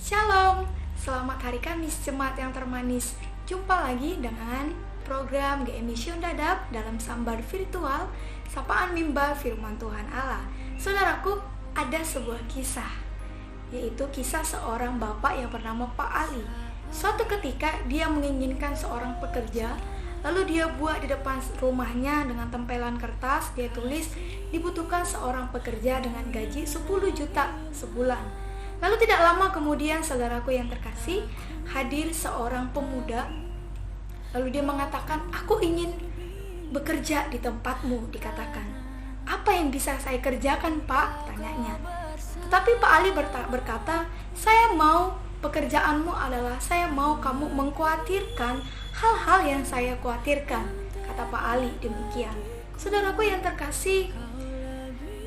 Shalom, selamat hari Kamis Jemaat yang termanis. Jumpa lagi dengan program GMI Sion Dadap dalam sambar virtual Sapaan Mimba Firman Tuhan Allah. Saudaraku, ada sebuah kisah, yaitu kisah seorang bapak yang bernama Pak Ali. Suatu ketika dia menginginkan seorang pekerja, lalu dia buat di depan rumahnya dengan tempelan kertas, dia tulis dibutuhkan seorang pekerja dengan gaji 10 juta sebulan. Lalu tidak lama kemudian, saudaraku yang terkasih, hadir seorang pemuda. Lalu dia mengatakan, aku ingin bekerja di tempatmu, dikatakan. Apa yang bisa saya kerjakan, Pak? Tanyanya. Tetapi Pak Ali berkata, saya mau pekerjaanmu adalah saya mau kamu mengkhawatirkan hal-hal yang saya khawatirkan, kata Pak Ali demikian. Saudaraku yang terkasih,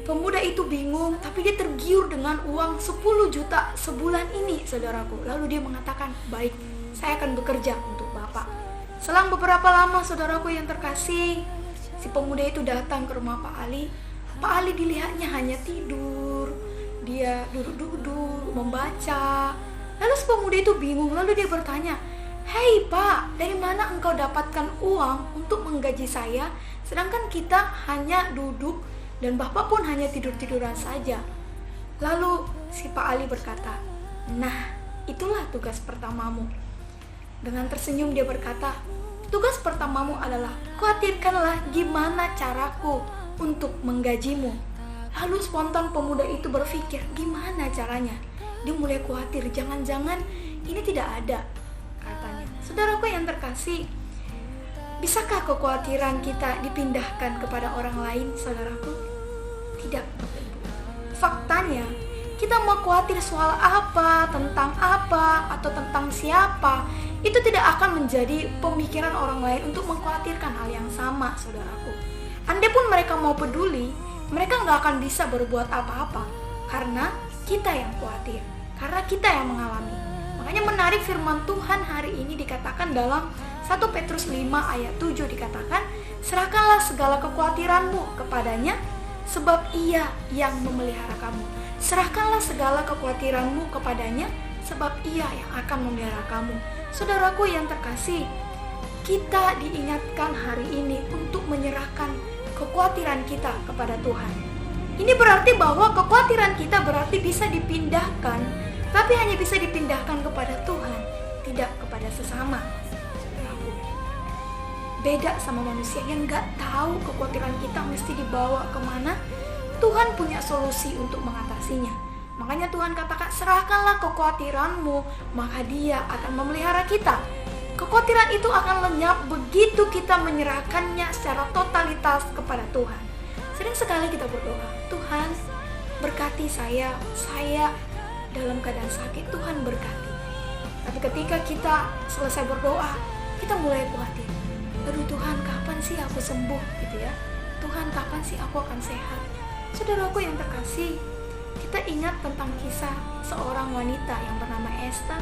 pemuda itu bingung, tapi dia tergiur dengan uang 10 juta sebulan ini, saudaraku. Lalu dia mengatakan, baik, saya akan bekerja untuk Bapak. Selang beberapa lama, saudaraku yang terkasih, si pemuda itu datang ke rumah Pak Ali. Pak Ali dilihatnya hanya tidur, dia duduk-duduk, membaca. Lalu si pemuda itu bingung, lalu dia bertanya, hei Pak, dari mana engkau dapatkan uang untuk menggaji saya, sedangkan kita hanya duduk, dan Bapak pun hanya tidur-tiduran saja. Lalu si Pak Ali berkata, nah, itulah tugas pertamamu. Dengan tersenyum dia berkata, tugas pertamamu adalah khawatirkanlah gimana caraku untuk menggajimu. Lalu spontan pemuda itu berpikir, gimana caranya? Dia mulai khawatir, jangan-jangan ini tidak ada, katanya. Saudaraku yang terkasih, bisakah kekhawatiran kita dipindahkan kepada orang lain, saudaraku? Tidak. Faktanya, kita mau khawatir soal apa, tentang apa, atau tentang siapa, itu tidak akan menjadi pemikiran orang lain untuk mengkhawatirkan hal yang sama, saudaraku. Andai pun mereka mau peduli, mereka nggak akan bisa berbuat apa-apa, karena kita yang khawatir, karena kita yang mengalami. Makanya menarik firman Tuhan hari ini dikatakan dalam 1 Petrus 5 ayat 7 dikatakan, serahkanlah segala kekhawatiranmu kepadanya, sebab ia yang memelihara kamu. Serahkanlah segala kekhawatiranmu kepadanya, sebab ia yang akan memelihara kamu. Saudaraku yang terkasih, kita diingatkan hari ini untuk menyerahkan kekhawatiran kita kepada Tuhan. Ini berarti bahwa kekhawatiran kita berarti bisa dipindahkan, tapi hanya bisa dipindahkan kepada Tuhan, tidak kepada sesama. Beda sama manusia yang gak tahu kekhawatiran kita mesti dibawa kemana. Tuhan punya solusi untuk mengatasinya. Makanya Tuhan katakan, serahkanlah kekhawatiranmu, maka dia akan memelihara kita. Kekhawatiran itu akan lenyap begitu kita menyerahkannya secara totalitas kepada Tuhan. Sering sekali kita berdoa, Tuhan berkati saya dalam keadaan sakit, Tuhan berkati. Tapi ketika kita selesai berdoa, kita mulai khawatir. Aduh Tuhan, kapan sih aku sembuh gitu ya? Tuhan, kapan sih aku akan sehat? Saudaraku yang terkasih, kita ingat tentang kisah seorang wanita yang bernama Esther.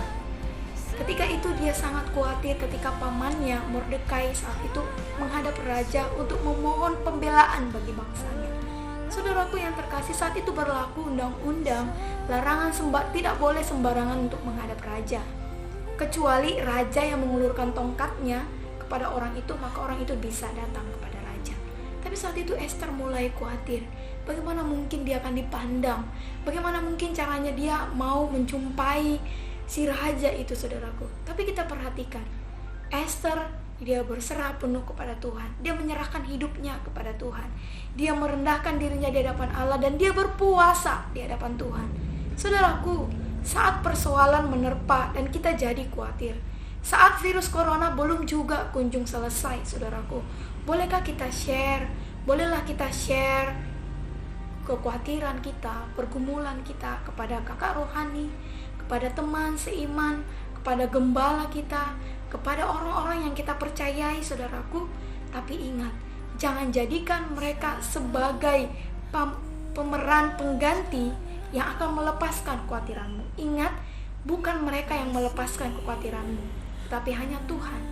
Ketika itu dia sangat khawatir ketika pamannya Mordekai saat itu menghadap raja untuk memohon pembelaan bagi bangsanya. Saudaraku yang terkasih, saat itu berlaku undang-undang larangan tidak boleh sembarangan untuk menghadap raja. Kecuali raja yang mengulurkan tongkatnya kepada orang itu, maka orang itu bisa datang kepada raja. Tapi saat itu Esther mulai khawatir, bagaimana mungkin dia akan dipandang, bagaimana mungkin caranya dia mau menjumpai si raja itu, saudaraku. Tapi kita perhatikan, Esther dia berserah penuh kepada Tuhan, dia menyerahkan hidupnya kepada Tuhan, dia merendahkan dirinya di hadapan Allah, dan dia berpuasa di hadapan Tuhan. Saudaraku, saat persoalan menerpa dan kita jadi khawatir, saat virus corona belum juga kunjung selesai, saudaraku, bolehkah kita share? Bolehlah kita share kekhawatiran kita, pergumulan kita kepada kakak rohani, kepada teman seiman, kepada gembala kita, kepada orang-orang yang kita percayai, saudaraku. Tapi ingat, jangan jadikan mereka sebagai pemeran pengganti yang akan melepaskan kekhawatiranmu. Ingat, bukan mereka yang melepaskan kekhawatiranmu, tapi hanya Tuhan.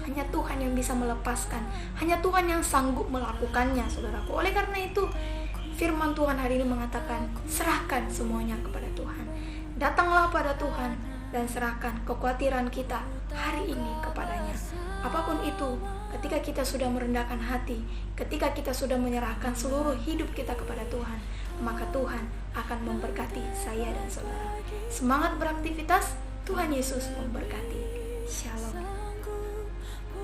Hanya Tuhan yang bisa melepaskan, hanya Tuhan yang sanggup melakukannya, saudaraku. Oleh karena itu, firman Tuhan hari ini mengatakan, serahkan semuanya kepada Tuhan. Datanglah pada Tuhan dan serahkan kekhawatiran kita hari ini kepadanya. Apapun itu, ketika kita sudah merendahkan hati, ketika kita sudah menyerahkan seluruh hidup kita kepada Tuhan, maka Tuhan akan memberkati saya dan saudara. Semangat beraktivitas, Tuhan Yesus memberkati. Shalom.